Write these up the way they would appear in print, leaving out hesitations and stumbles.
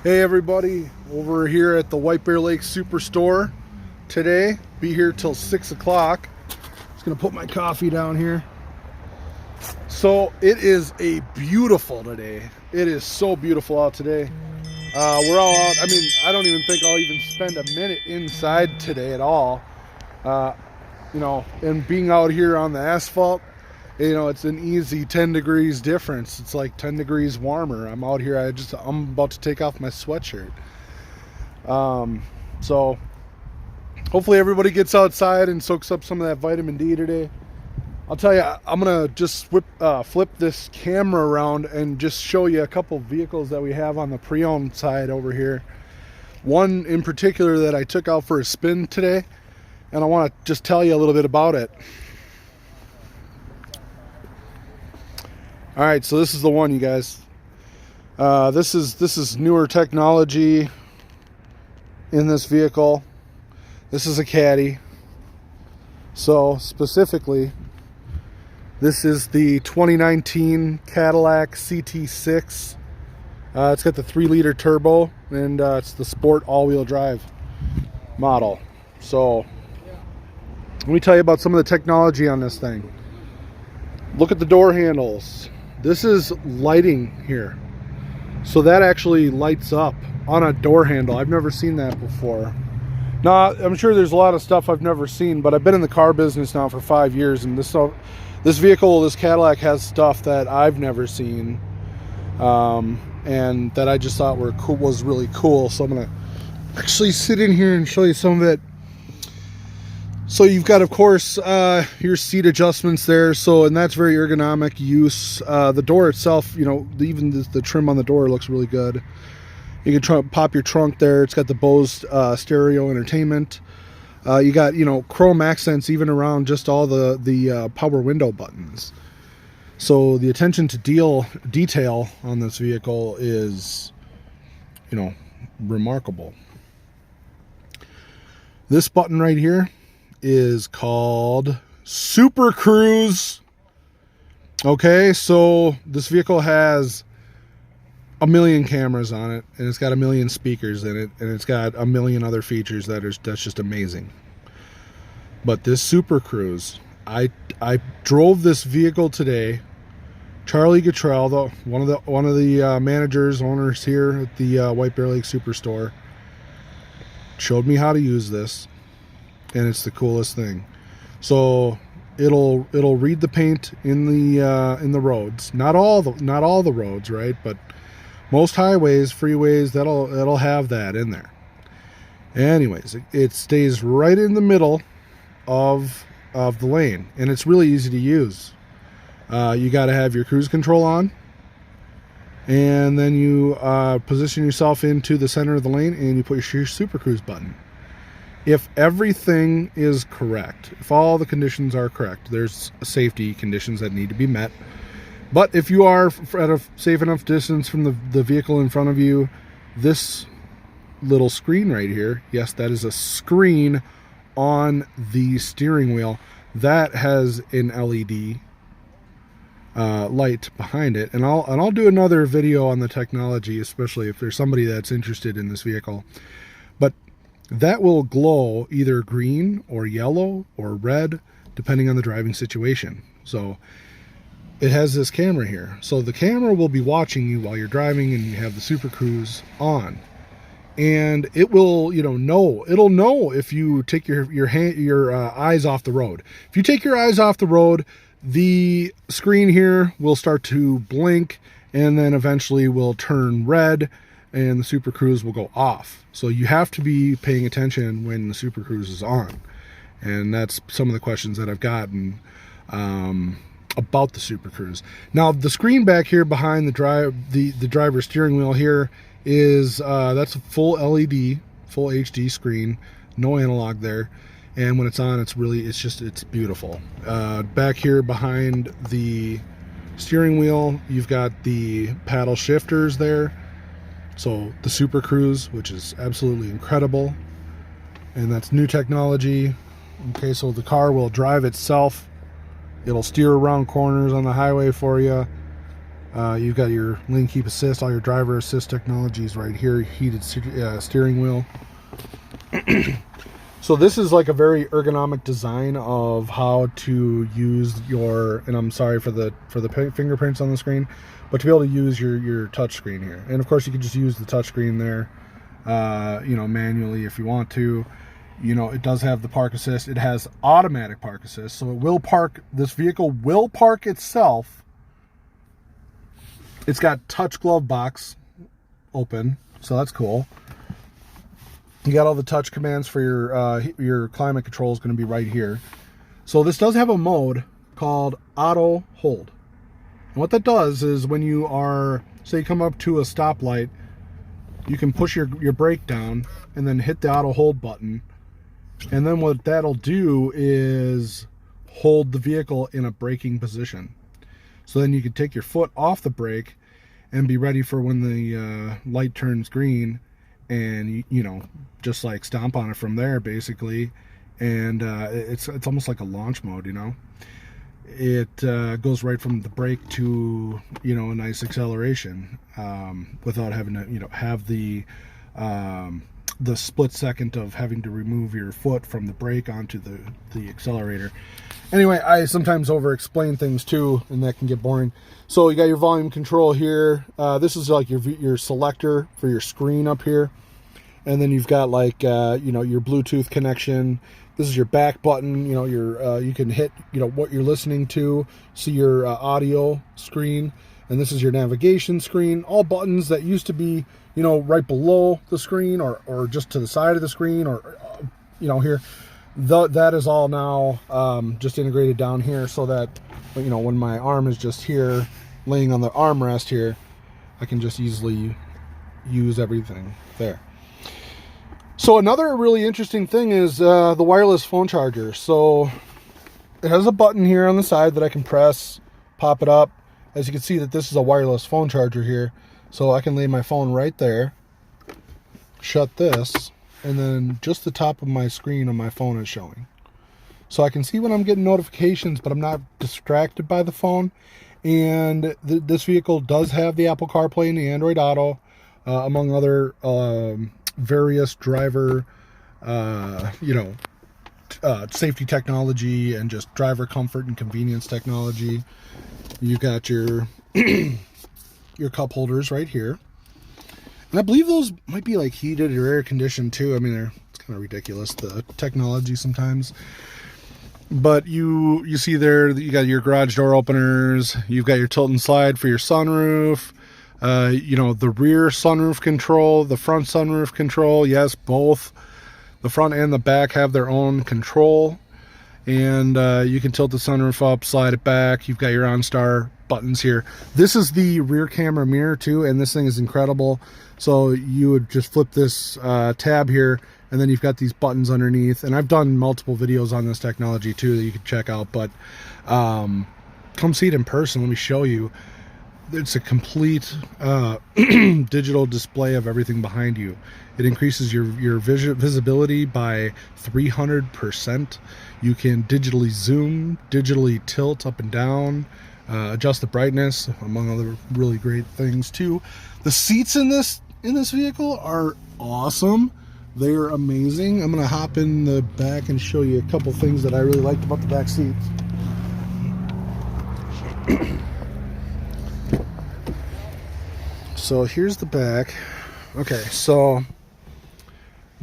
Hey everybody, over here at the White Bear Lake Superstore today. Be here till 6 o'clock. Just gonna put my coffee down here. So it is a beautiful today. It is so beautiful out today. We're all out. I mean, I don't even think I'll even spend a minute inside today at all. And being out here on the asphalt, it's an easy 10 degrees difference. It's like 10 degrees warmer. I'm out here. I'm about to take off my sweatshirt. So hopefully everybody gets outside and soaks up some of that vitamin D today. I'll tell you, I'm gonna just flip this camera around and just show you a couple vehicles that we have on the pre-owned side over here. One in particular that I took out for a spin today, and I want to just tell you a little bit about it. All right, so this is the one, you guys. This is newer technology in this vehicle. This is a Caddy. So specifically, this is the 2019 Cadillac CT6. It's got the 3-liter turbo, and it's the sport all-wheel drive model. So let me tell you about some of the technology on this thing. Look at the door handles. This is lighting here. So that actually lights up on a door handle. I've never seen that before. Now, I'm sure there's a lot of stuff I've never seen, but I've been in the car business now for 5 years, and this Cadillac has stuff that I've never seen, and that I just thought was really cool. So I'm gonna actually sit in here and show you some of it. So you've got, of course, your seat adjustments there. And that's very ergonomic use. The door itself, even the trim on the door looks really good. You can pop your trunk there. It's got the Bose stereo entertainment. You got, chrome accents even around just all the power window buttons. So the attention to detail on this vehicle is, remarkable. This button right here is called Super Cruise. Okay, so this vehicle has a million cameras on it, and it's got a million speakers in it, and it's got a million other features that's just amazing. But this Super Cruise, I drove this vehicle today. Charlie Guttrell, one of the owners here at the White Bear Lake Superstore, showed me how to use this. And it's the coolest thing. So it'll read the paint in the roads. Not all the roads, right? But most highways, freeways, that'll have that in there. Anyways, it stays right in the middle of the lane, and it's really easy to use. You got to have your cruise control on, and then you position yourself into the center of the lane, and you put your Super Cruise button. If everything is correct, if all the conditions are correct, there's safety conditions that need to be met. But if you are at a safe enough distance from the vehicle in front of you, this little screen right here, yes, that is a screen on the steering wheel that has an LED light behind it. And I'll do another video on the technology, especially if there's somebody that's interested in this vehicle. But that will glow either green or yellow or red, depending on the driving situation. So it has this camera here. So the camera will be watching you while you're driving and you have the Super Cruise on. And it will, it'll know if you take your eyes off the road. If you take your eyes off the road, the screen here will start to blink, and then eventually will turn red, and the Super Cruise will go off. So you have to be paying attention when the Super Cruise is on. And that's some of the questions that I've gotten about the Super Cruise. Now, the screen back here behind the driver's steering wheel here is that's a full LED, full HD screen, no analog there. And when it's on, it's beautiful. Back here behind the steering wheel, you've got the paddle shifters there. So the Super Cruise, which is absolutely incredible, and that's new technology. Okay, so the car will drive itself. It'll steer around corners on the highway for you. You've got your lane keep assist, all your driver assist technologies right here, heated steering wheel. So this is like a very ergonomic design of how to use your, and I'm sorry for the fingerprints on the screen, but to be able to use your touch screen here. And of course you can just use the touch screen there, you know, manually if you want to. You know, it does have the park assist. It has automatic park assist, so it will park, this vehicle will park itself. It's got touch glove box open, so that's cool. You got all the touch commands for your climate control is going to be right here. So this does have a mode called auto hold. And what that does is when you are, say you come up to a stoplight, you can push your brake down and then hit the auto hold button. And then what that'll do is hold the vehicle in a braking position. So then you can take your foot off the brake and be ready for when the light turns green, and you know, just like stomp on it from there basically. And it's almost like a launch mode, you know. It goes right from the brake to, you know, a nice acceleration without having to, you know, have the split second of having to remove your foot from the brake onto the accelerator. Anyway, I sometimes over explain things too, and that can get boring. So you got your volume control here. This is like your selector for your screen up here. And then you've got like, you know, your Bluetooth connection. This is your back button. You know, you can hit, you know, what you're listening to, see your audio screen. And this is your navigation screen. All buttons that used to be, you know, right below the screen or just to the side of the screen, or, you know, here. That is all now just integrated down here, so that, you know, when my arm is just here laying on the armrest here, I can just easily use everything there. So another really interesting thing is the wireless phone charger. So it has a button here on the side that I can press, pop it up. As you can see, that this is a wireless phone charger here. So I can lay my phone right there, shut this, and then just the top of my screen on my phone is showing. So I can see when I'm getting notifications, but I'm not distracted by the phone. And this vehicle does have the Apple CarPlay and the Android Auto, among other various driver, you know, safety technology and just driver comfort and convenience technology. You've got your your cup holders right here. And I believe those might be like heated or air conditioned too. I mean, it's kind of ridiculous, the technology sometimes. But you see there that you got your garage door openers. You've got your tilt and slide for your sunroof. You know, the rear sunroof control, the front sunroof control. Yes, both the front and the back have their own control. And you can tilt the sunroof up, slide it back. You've got your OnStar buttons here. This is the rear camera mirror too, and this thing is incredible. So you would just flip this tab here, and then you've got these buttons underneath. And I've done multiple videos on this technology too that you can check out, but come see it in person. Let me show you. It's a complete digital display of everything behind you. It increases your visibility by 300%. You can digitally zoom, digitally tilt up and down, adjust the brightness, among other really great things too. The seats in this vehicle are awesome. They're amazing. I'm gonna hop in the back and show you a couple things that I really liked about the back seats. So here's the back. Okay, so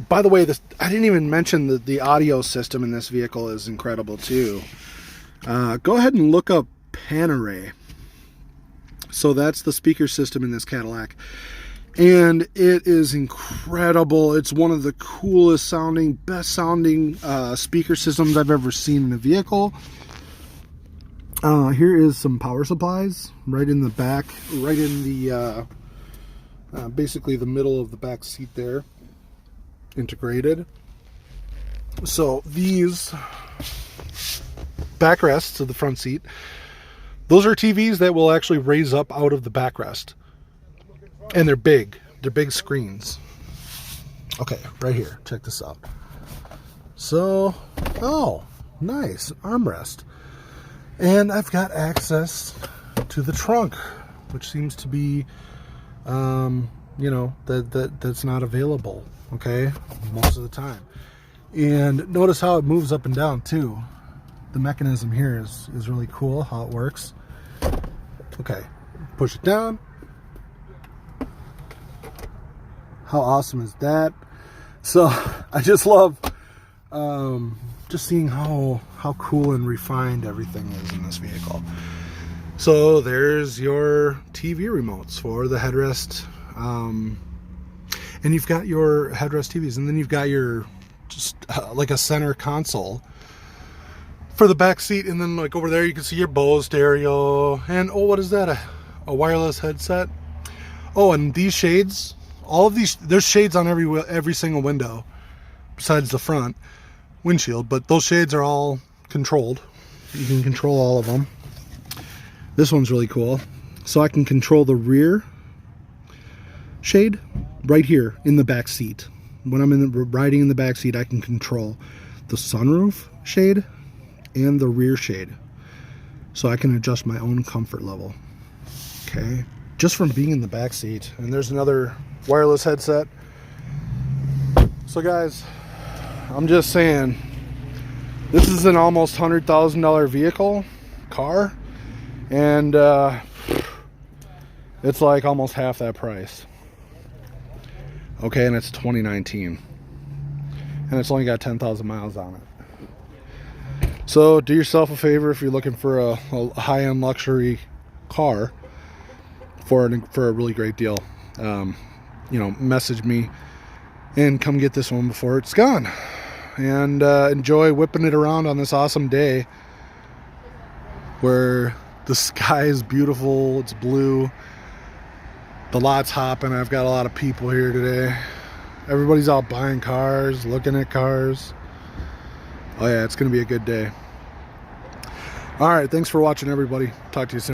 by the way, I didn't even mention that the audio system in this vehicle is incredible too. Go ahead and look up Panarray. So that's the speaker system in this Cadillac, and it is incredible. It's one of the coolest sounding, best sounding speaker systems I've ever seen in a vehicle. Here is some power supplies right in the back, right in the basically the middle of the back seat there, integrated. So these backrests of the front seat, those are TVs that will actually raise up out of the backrest, and they're big screens. Okay, right here, check this out. So, oh, nice armrest, and I've got access to the trunk which seems to be, you know, that's not available, okay, most of the time. And notice how it moves up and down too. The mechanism here is really cool, how it works. Okay, push it down. How awesome is that? So I just love just seeing how cool and refined everything is in this vehicle. So there's your TV remotes for the headrest, and you've got your headrest TVs, and then you've got your just like a center console for the back seat, and then like over there you can see your Bose stereo, and oh, what is that, a wireless headset? Oh, and these shades, all of these, there's shades on every single window besides the front windshield, but those shades are all controlled. You can control all of them. This one's really cool. So I can control the rear shade right here in the back seat. When I'm riding in the back seat, I can control the sunroof shade and the rear shade. So I can adjust my own comfort level. Okay. Just from being in the back seat. And there's another wireless headset. So guys, I'm just saying, this is an almost $100,000 vehicle, car, and it's like almost half that price. Okay, and it's 2019, and it's only got 10,000 miles on it. So do yourself a favor if you're looking for a high-end luxury car for a really great deal. You know, message me and come get this one before it's gone, and enjoy whipping it around on this awesome day where the sky is beautiful, it's blue, the lot's hopping. I've got a lot of people here today. Everybody's out buying cars, looking at cars. Oh yeah, it's gonna be a good day. All right, thanks for watching, everybody. Talk to you soon.